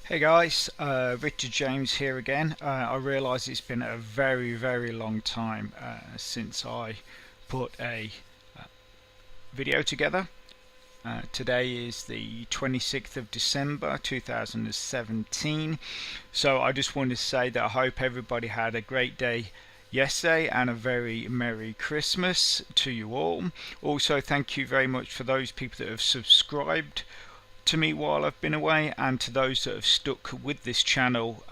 Hey guys, Richard James here again. I realise it's been a very long time since I put a video together. Today is the 26th of December 2017, so I just wanted to say that I hope everybody had a great day yesterday and a very Merry Christmas to you all. Also, thank you very much for those people that have subscribed to me while I've been away, and to those that have stuck with this channel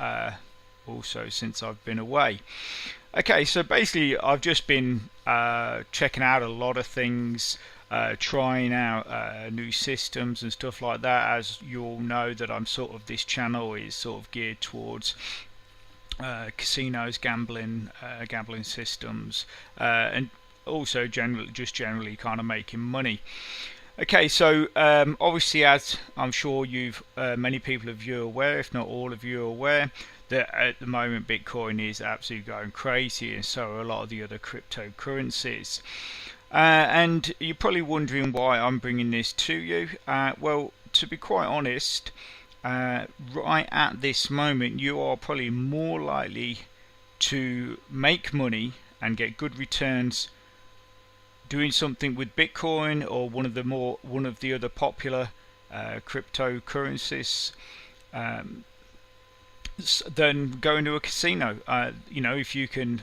also since I've been away. Okay, so basically I've just been checking out a lot of things, trying out new systems and stuff like that. As you all know, that this channel is sort of geared towards casinos, gambling systems, and also generally kind of making money. Okay, so obviously, as I'm sure many people of you are aware, if not all of you are aware, that at the moment Bitcoin is absolutely going crazy, and so are a lot of the other cryptocurrencies. And you're probably wondering why I'm bringing this to you. Well, to be quite honest, right at this moment, you are probably more likely to make money and get good returns doing something with Bitcoin or one of the other popular cryptocurrencies than going to a casino. If you can,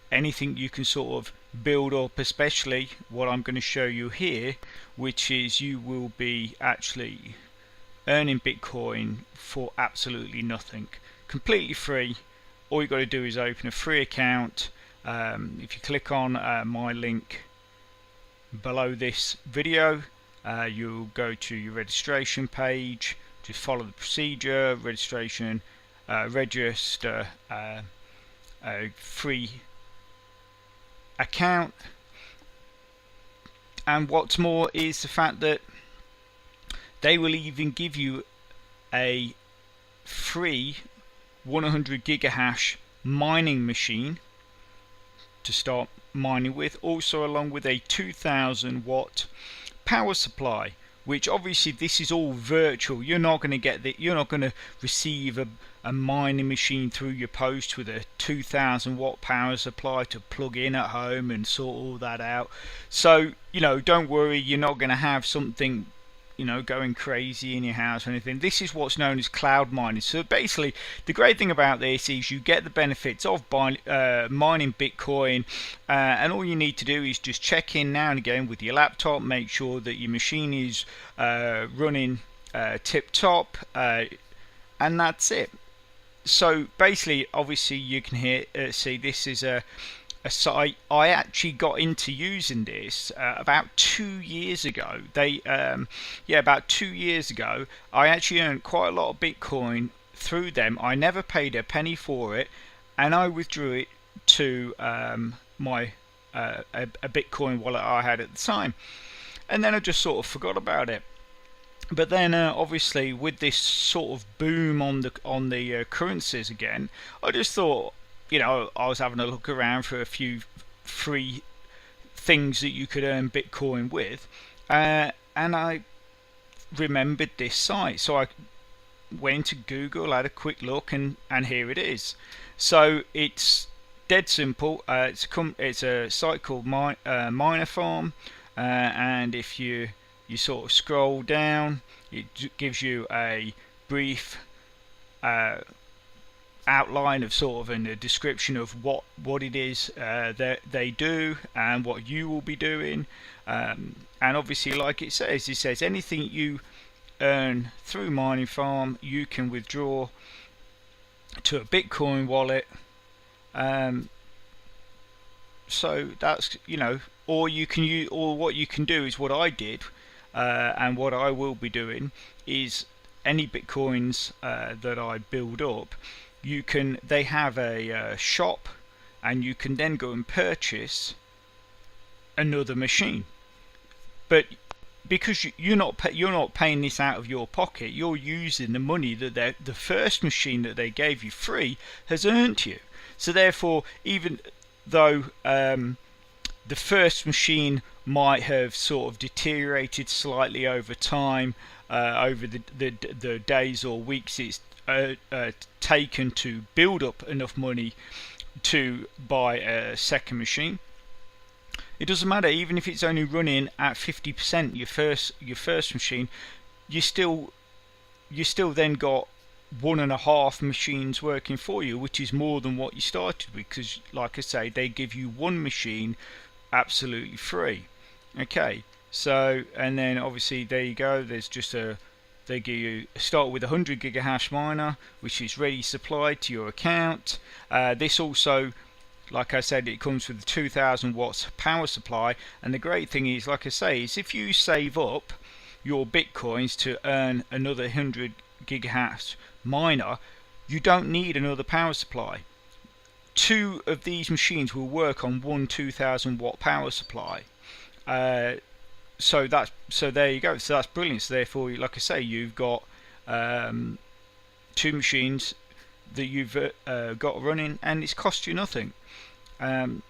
anything you can sort of build up, especially what I'm going to show you here, which is you will be actually earning Bitcoin for absolutely nothing, completely free. All you got to do is open a free account. If you click on my link below this video, you'll go to your registration page. Just follow the procedure: registration, register a free account, and what's more is the fact that they will even give you a free 100 gigahash mining machine to start mining with, also along with a 2000 watt power supply, which obviously this is all virtual. You're not going to receive a mining machine through your post with a 2000 watt power supply to plug in at home and sort all that out. So don't worry, you're not going to have something going crazy in your house or anything. This is what's known as cloud mining. So basically, the great thing about this is you get the benefits of mining Bitcoin, and all you need to do is just check in now and again with your laptop, make sure that your machine is running tip top, and that's it. So basically, obviously, you can see this is a site. I actually got into using this about 2 years ago. About 2 years ago, I actually earned quite a lot of Bitcoin through them. I never paid a penny for it, and I withdrew it to my a Bitcoin wallet I had at the time, and then I just sort of forgot about it. But then, obviously, with this sort of boom on the currencies again, I just thought, I was having a look around for a few free things that you could earn Bitcoin with, and I remembered this site. So I went to Google, had a quick look, and here it is. So it's dead simple. It's a site called MinerFarm, and if you sort of scroll down, it gives you a brief outline of sort of in a description of what it is that they do and what you will be doing, and obviously, like it says anything you earn through MinerFarm you can withdraw to a Bitcoin wallet. So that's or you can use, or what you can do is what I did, and what I will be doing is any Bitcoins that I build up, they have a shop, and you can then go and purchase another machine. But because you're not paying this out of your pocket, you're using the money that the first machine that they gave you free has earned you. So therefore, even though the first machine might have sort of deteriorated slightly over time, over the days or weeks it's taken to build up enough money to buy a second machine. It doesn't matter, even if it's only running at 50% your first machine, you still then got 1.5 machines working for you, which is more than what you started with, because like I say, they give you one machine absolutely free. Okay, so, and then obviously there you go, there's just they give you start with a 100 gigahash miner, which is ready supplied to your account. This also, like I said, it comes with a 2000 watts power supply, and the great thing is, like I say, is if you save up your bitcoins to earn another 100 gigahash miner, you don't need another power supply. 2 of these machines will work on one 2000 watt power supply. So there you go. So that's brilliant. So therefore, like I say, you've got 2 machines that you've got running, and it's cost you nothing. And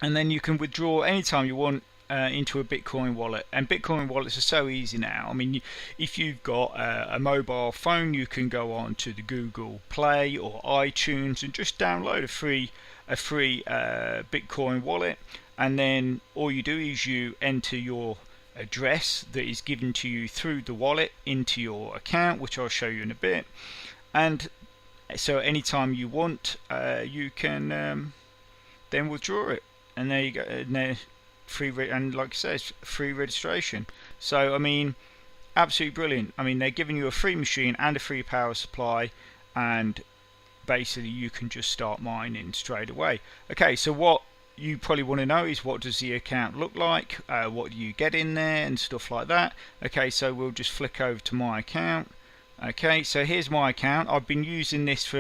then you can withdraw anytime you want into a Bitcoin wallet, and Bitcoin wallets are so easy now. I mean, if you've got a mobile phone, you can go on to the Google Play or iTunes and just download a free Bitcoin wallet, and then all you do is you enter your address that is given to you through the wallet into your account, which I'll show you in a bit. And so anytime you want, you can then withdraw it, and there you go. And and like I said, it's free registration. So I mean, absolutely brilliant. I mean, they're giving you a free machine and a free power supply, and basically you can just start mining straight away. Okay, so what you probably want to know is, what does the account look like, what do you get in there and stuff like that. Okay, so we'll just flick over to my account. Okay, so here's my account. I've been using this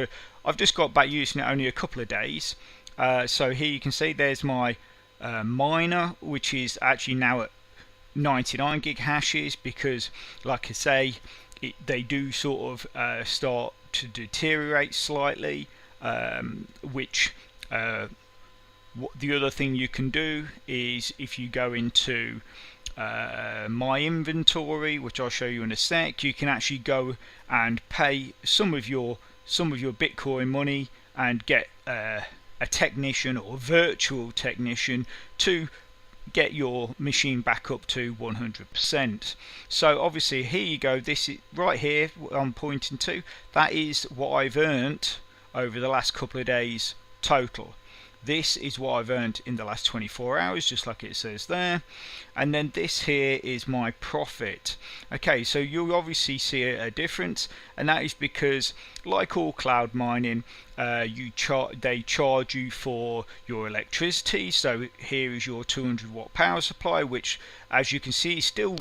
I've just got back using it only a couple of days. So here you can see there's my miner, which is actually now at 99 gig hashes, because like I say, they do sort of start to deteriorate slightly, which the other thing you can do is, if you go into my inventory, which I'll show you in a sec, you can actually go and pay some of your Bitcoin money and get a technician or virtual technician to get your machine back up to 100%. So obviously here you go, this is right here I'm pointing to, that is what I've earned over the last couple of days total. This is what I've earned in the last 24 hours, just like it says there. And then this here is my profit. Okay, so you'll obviously see a difference, and that is because, like all cloud mining, they charge you for your electricity. So here is your 200 watt power supply, which, as you can see, still,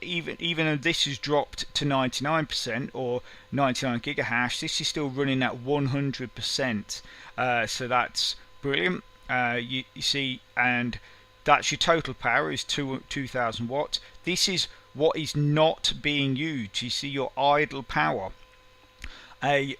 even though this has dropped to 99% or 99 gigahash, this is still running at 100%. So that's brilliant. You see, and that's your total power is 2000 watts. This is what is not being used. You see your idle power. A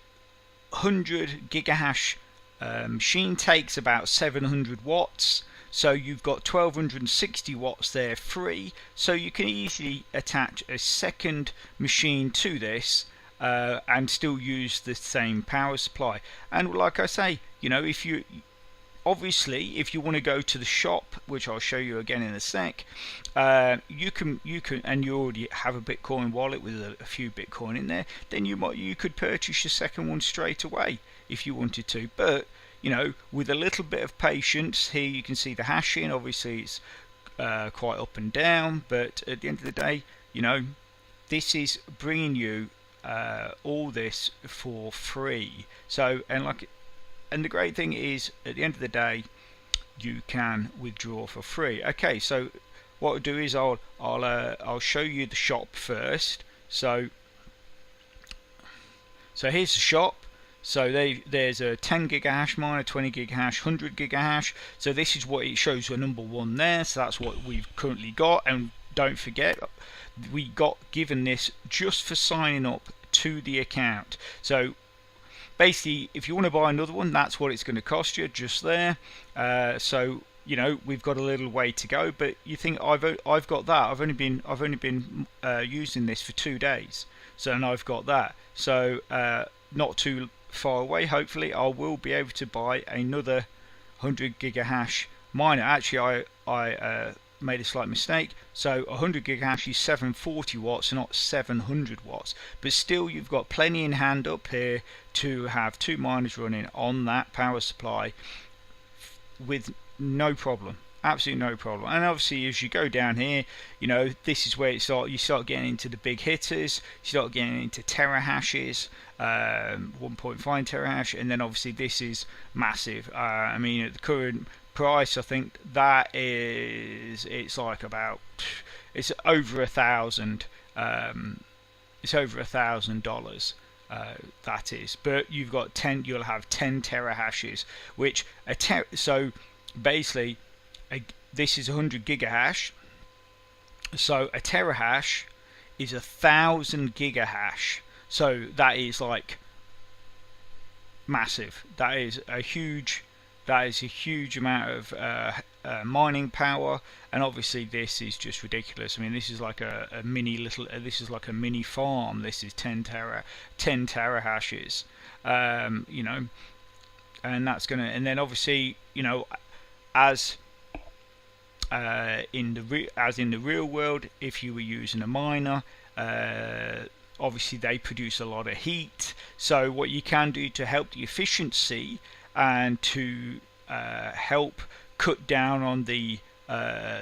100 gigahash machine takes about 700 watts, so you've got 1260 watts there free, so you can easily attach a second machine to this and still use the same power supply. And like I say, you know, if you want to go to the shop, which I'll show you again in a sec, you can, and you already have a Bitcoin wallet with a few Bitcoin in there, then you could purchase your second one straight away if you wanted to. But you know, with a little bit of patience, here you can see the hashing. Obviously, it's quite up and down, but at the end of the day, you know, this is bringing you all this for free. So, and the great thing is, at the end of the day, you can withdraw for free. Okay, so what I'll do is I'll show you the shop first. So here's the shop. So there's a 10 gigahash miner, 20 gigahash, 100 gigahash. So this is what it shows, your number one there. So that's what we've currently got. And don't forget, we got given this just for signing up to the account. So basically, if you want to buy another one, that's what it's going to cost you just there. So you know, we've got a little way to go. But you think I've got that. I've only been using this for 2 days, so and I've got that. So not too far away. Hopefully, I will be able to buy another 100 gigahash miner. Actually, I made a slight mistake. So 100 gigahash is 740 watts, not 700 watts. But still, you've got plenty in hand up here to have 2 miners running on that power supply with no problem, absolutely no problem. And obviously, as you go down here, you know, this is where you start getting into the big hitters. You start getting into terahashes, 1.5 terahash, and then obviously this is massive. I mean, at the current price, I think that is, it's like about, it's over $1,000. It's over $1,000. That is, but you've got 10. You'll have 10 terahashes, which so basically this is 100 gigahash. So a terahash is 1,000 gigahash. So that is like massive. That is a huge amount of mining power, and obviously this is just ridiculous. I mean, this is like a mini little. This is like a mini farm. This is 10 terahashes. You know, and that's gonna. And then obviously, you know, as in the real world, if you were using a miner, obviously they produce a lot of heat. So what you can do to help the efficiency and to help cut down on the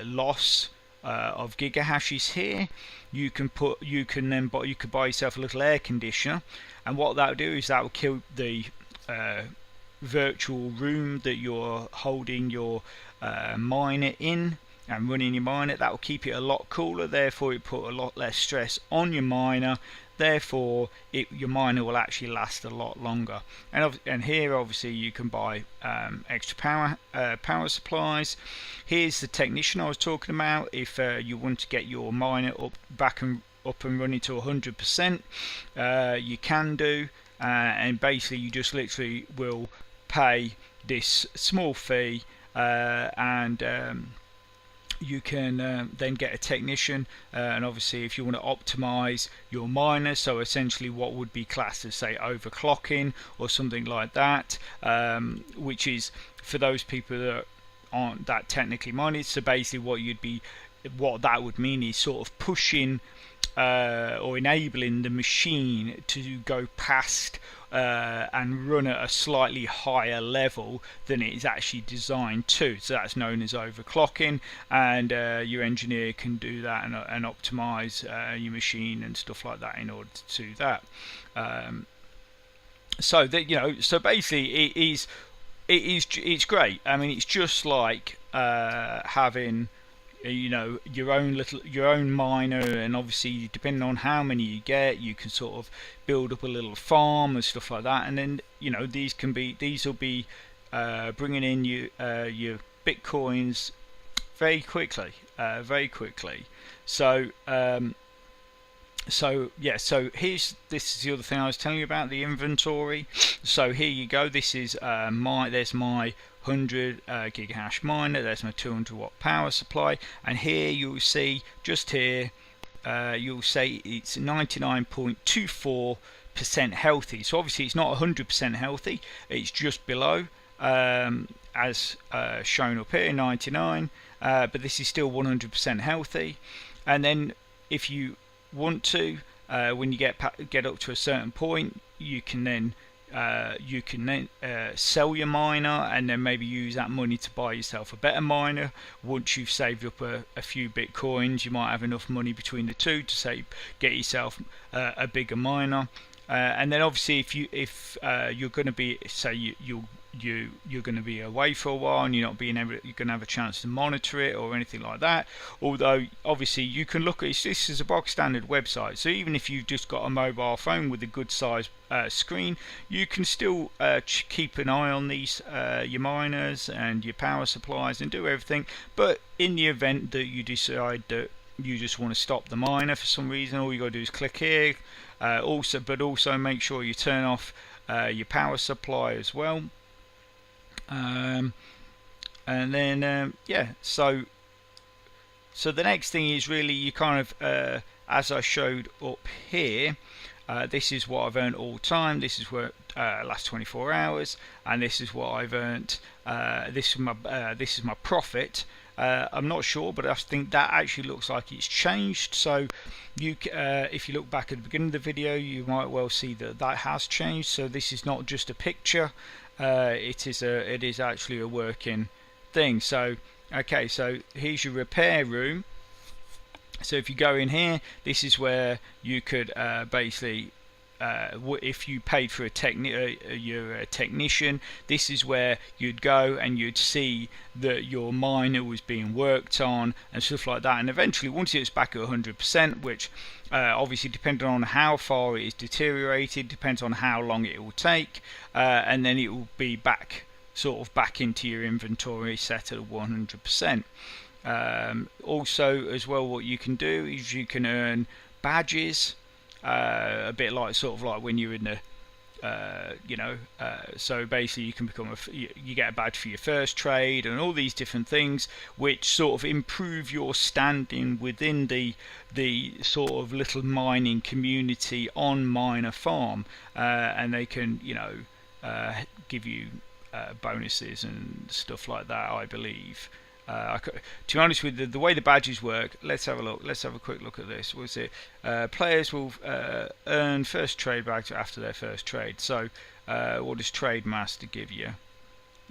loss of gigahashes here, you could buy yourself a little air conditioner, and what that will do is that will kill the virtual room that you're holding your miner in and running your miner. That will keep it a lot cooler, therefore it put a lot less stress on your miner, therefore your miner will actually last a lot longer. And here obviously you can buy extra power supplies. Here's the technician I was talking about. If you want to get your miner up and running to 100%, you can do, and basically you just literally will pay this small fee, and you can then get a technician, and obviously if you want to optimize your miner, so essentially what would be classed as, say, overclocking or something like that, which is for those people that aren't that technically minded. So basically what that would mean is sort of pushing or enabling the machine to go past and run at a slightly higher level than it is actually designed to. So that's known as overclocking, and your engineer can do that and optimize your machine and stuff like that in order to do that. So that, you know, so basically it's great. I mean, it's just like having, you know, your own miner, and obviously depending on how many you get, you can sort of build up a little farm and stuff like that. And then, you know, these will be bringing in your bitcoins very quickly, So yeah, so this is the other thing I was telling you about, the inventory. So here you go. This is there's my 100 gigahash miner. There's my 200 watt power supply, and here you'll see, just here, you'll say it's 99.24% healthy. So obviously it's not 100% healthy. It's just below, as shown up here, 99. But this is still 100% healthy. And then if you want to, when you get up to a certain point, you can then sell your miner, and then maybe use that money to buy yourself a better miner. Once you've saved up a few bitcoins, you might have enough money between the two to get yourself a bigger miner. And then obviously if you're going to be, say you're going to be away for a while and you're going to have a chance to monitor it or anything like that, although obviously you can look at this is a bog standard website, so even if you've just got a mobile phone with a good size screen, you can still keep an eye on these your miners and your power supplies and do everything. But in the event that you decide that you just want to stop the miner for some reason, all you got to do is click here. Also make sure you turn off your power supply as well. And then yeah, so the next thing is really you kind of as I showed up here, this is what I've earned all time. This is where last 24 hours, and this is what I've earned. This is my profit. I'm not sure, but I think that actually looks like it's changed. So you, if you look back at the beginning of the video, you might well see that that has changed. So this is not just a picture. It is actually a working thing. So okay, so here's your repair room. So if you go in here, this is where you could basically, if you paid for you're a technician, this is where you'd go and you'd see that your miner was being worked on and stuff like that. And eventually, once it's back at 100%, which obviously depending on how far it is deteriorated, depends on how long it will take, and then it will be back, sort of back into your inventory set at 100%. Also as well, what you can do is you can earn badges, a bit like sort of like when you're in the so basically you can become you get a badge for your first trade and all these different things which sort of improve your standing within the sort of little mining community on MinerFarm, and they can give you bonuses and stuff like that, I believe. To be honest with you, the way the badges work, let's have a look. Let's have a quick look at this. What's it? Players will earn first trade badge after their first trade. So what does Trade Master give you?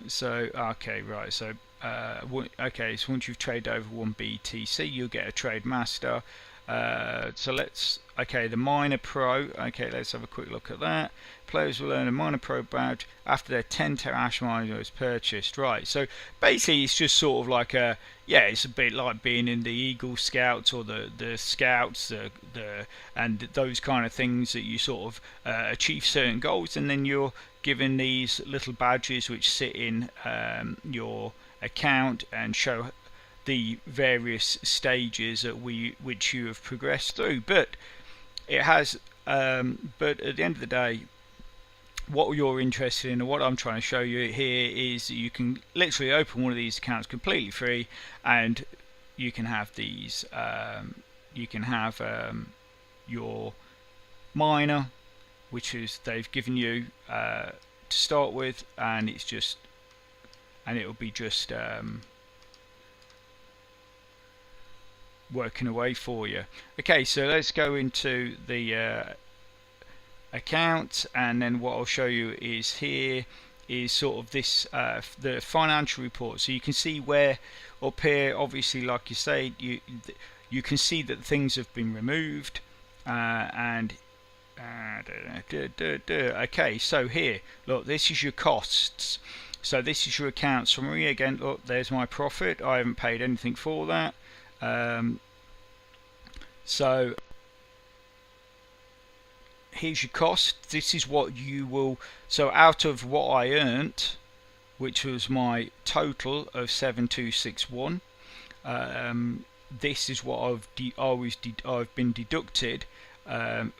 So okay, right. So okay, so once you've traded over 1 BTC, you'll get a Trade Master. So let's, okay, the Miner Pro, okay, let's have a quick look at that. Players will earn a Miner Pro badge after their 10 terahash miner is purchased. Right, so basically it's just sort of like a, yeah, it's a bit like being in the Eagle Scouts or the Scouts, and those kind of things that you sort of achieve certain goals, and then you're given these little badges which sit in your account and show the various stages at which you have progressed through. But it has but at the end of the day, what you're interested in and what I'm trying to show you here is you can literally open one of these accounts completely free, and you can have these you can have your miner, which is they've given you to start with, and it's just, and it'll be just working away for you. Okay, so let's go into the account, and then what I'll show you is here is sort of this the financial report. So you can see where up here, obviously, like you say, you can see that things have been removed, and okay, so here, look, this is your costs. So this is your account summary. Again, look, there's my profit. I haven't paid anything for that. So here's your cost. This is what you will, so out of what I earned, which was my total of 7261, this is what I've been deducted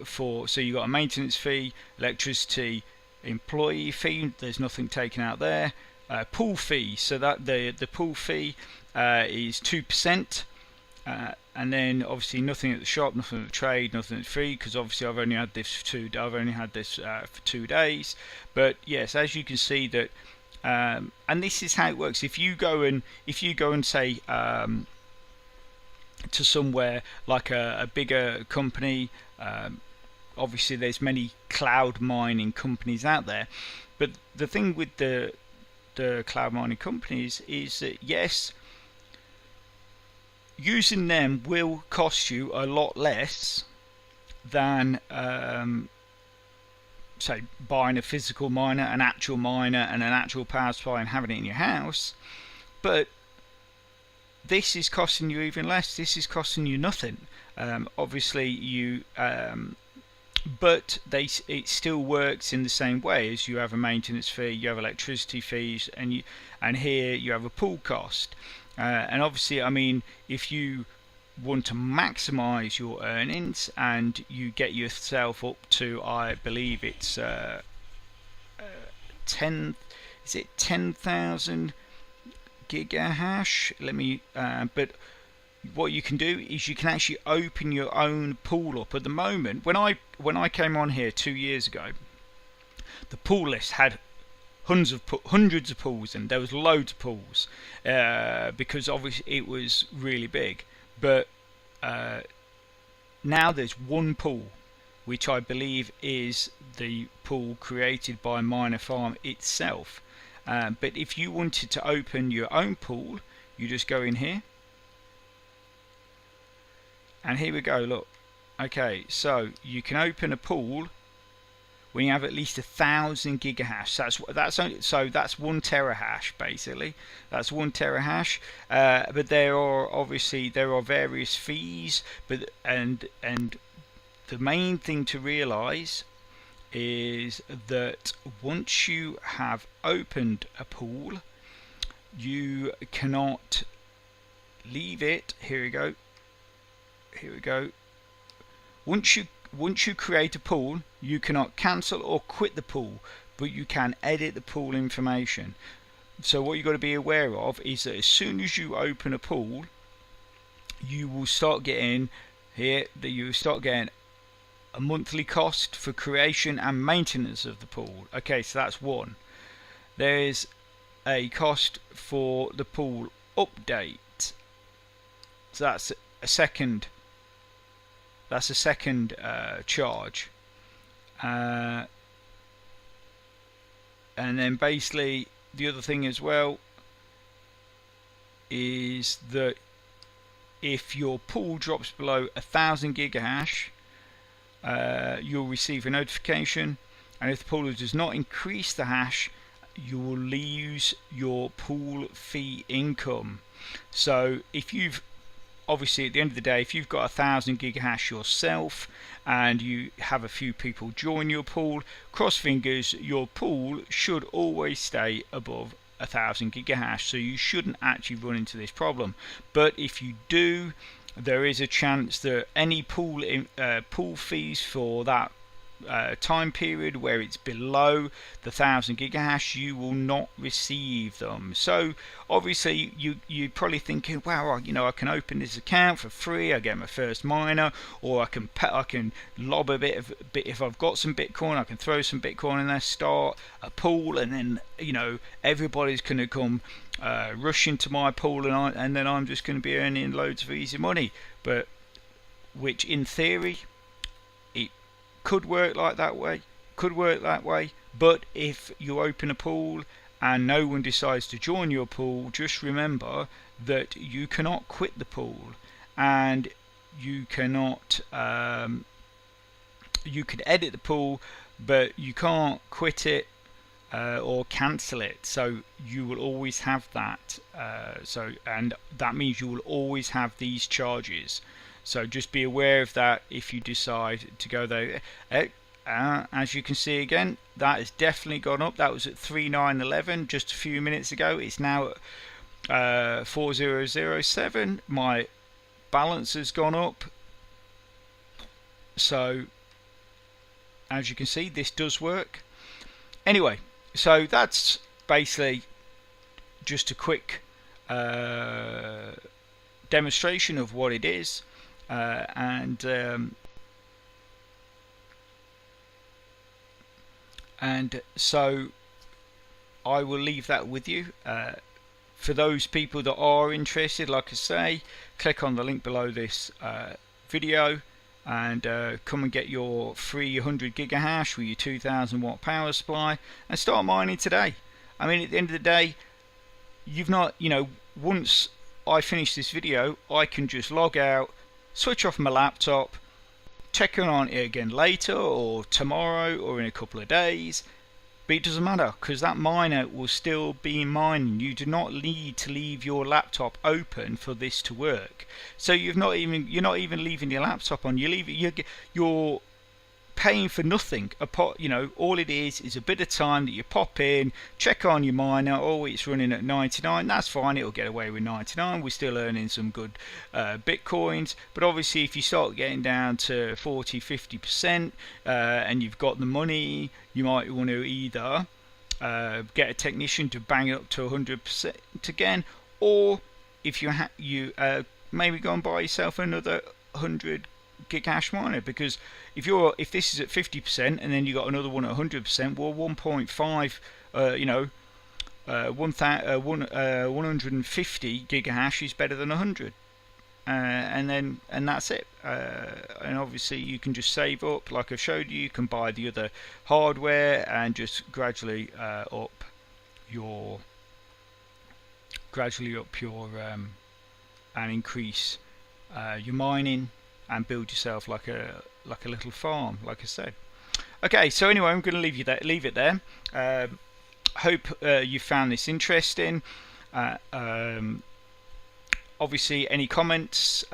for. So you got a maintenance fee, electricity, employee fee, there's nothing taken out there, pool fee, so that the pool fee is 2%, and then obviously nothing at the shop, nothing at the trade, nothing at free, because obviously I've only had this for 2 days. But yes, as you can see that, and this is how it works. If you go and say to somewhere like a bigger company, obviously there's many cloud mining companies out there, but the thing with the cloud mining companies is that yes, using them will cost you a lot less than say buying a physical miner, an actual miner and an actual power supply and having it in your house. But this is costing you even less. This is costing you nothing. Obviously you but it still works in the same way as you have a maintenance fee, you have electricity fees, and here you have a pool cost. And obviously, I mean, if you want to maximize your earnings and you get yourself up to, I believe it's 10,000 gigahash. Let me but what you can do is you can actually open your own pool up. At the moment, when I came on here 2 years ago, the pool list had hundreds of pools, and there was loads of pools because obviously it was really big. But now there's one pool, which I believe is the pool created by MinerFarm itself. But if you wanted to open your own pool, you just go in here, and here we go. Look, okay, so you can open a pool when you have at least 1,000 gigahash. That's 1 terahash basically. That's 1 terahash. But there are various fees. And the main thing to realise is that once you have opened a pool, you cannot leave it. Here we go. Once you create a pool, you cannot cancel or quit the pool, but you can edit the pool information. So what you've got to be aware of is that as soon as you open a pool, you will start getting a monthly cost for creation and maintenance of the pool. Okay, so that's one. There is a cost for the pool update. So that's a second charge. And then basically the other thing as well is that if your pool drops below 1,000 gigahash, you'll receive a notification, and if the pool does not increase the hash, you will lose your pool fee income. So if you've obviously at the end of the day, if you've got 1,000 gigahash yourself and you have a few people join your pool, cross fingers, your pool should always stay above 1,000 gigahash, so you shouldn't actually run into this problem. But if you do, there is a chance that any pool fees for that time period where it's below the 1,000 gigahash, you will not receive them. So obviously you're probably thinking, wow, I can open this account for free, I get my first miner, or I can lob a bit if I've got some Bitcoin, I can throw some Bitcoin in there, start a pool, and then everybody's going to come rush into my pool, and then I'm just going to be earning loads of easy money. But which in theory could work that way, but if you open a pool and no one decides to join your pool, just remember that you cannot quit the pool, and you cannot you can edit the pool, but you can't quit it or cancel it. So you will always have that, and that means you will always have these charges. So just be aware of that if you decide to go there. As you can see again, that has definitely gone up. That was at 3,911 just a few minutes ago. It's now at 4,007. My balance has gone up. So as you can see, this does work. Anyway, so that's basically just a quick demonstration of what it is. And so I will leave that with you. For those people that are interested, like I say, click on the link below this video and come and get your free 100 gigahash with your 2,000 watt power supply and start mining today. I mean, at the end of the day, you've not, once I finish this video, I can just log out, switch off my laptop, check on it again later or tomorrow or in a couple of days, but it doesn't matter because that miner will still be mining. You do not need to leave your laptop open for this to work. So you're not even leaving your laptop on. You're paying for nothing. All it is a bit of time that you pop in, check on your miner. Oh, it's running at 99. That's fine. It'll get away with 99. We're still earning some good bitcoins. But obviously, if you start getting down to 40, 50%, and you've got the money, you might want to either get a technician to bang it up to 100% again, or if you maybe go and buy yourself another 100 gig hash miner, because if this is at 50% and then you got another one at 100%, well, 1.5 150 gigahash is better than 100, and that's it. And obviously you can just save up, like I showed you. You can buy the other hardware and just gradually up your and increase your mining and build yourself like a little farm, like I said. Okay, so anyway, I'm going to leave it there. Hope you found this interesting. Obviously, any comments,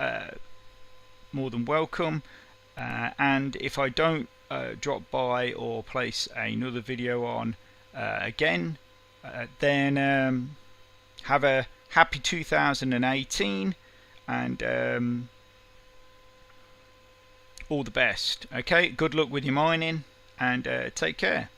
more than welcome. And if I don't drop by or place another video on again, then have a happy 2018, and all the best. Okay, good luck with your mining, and take care.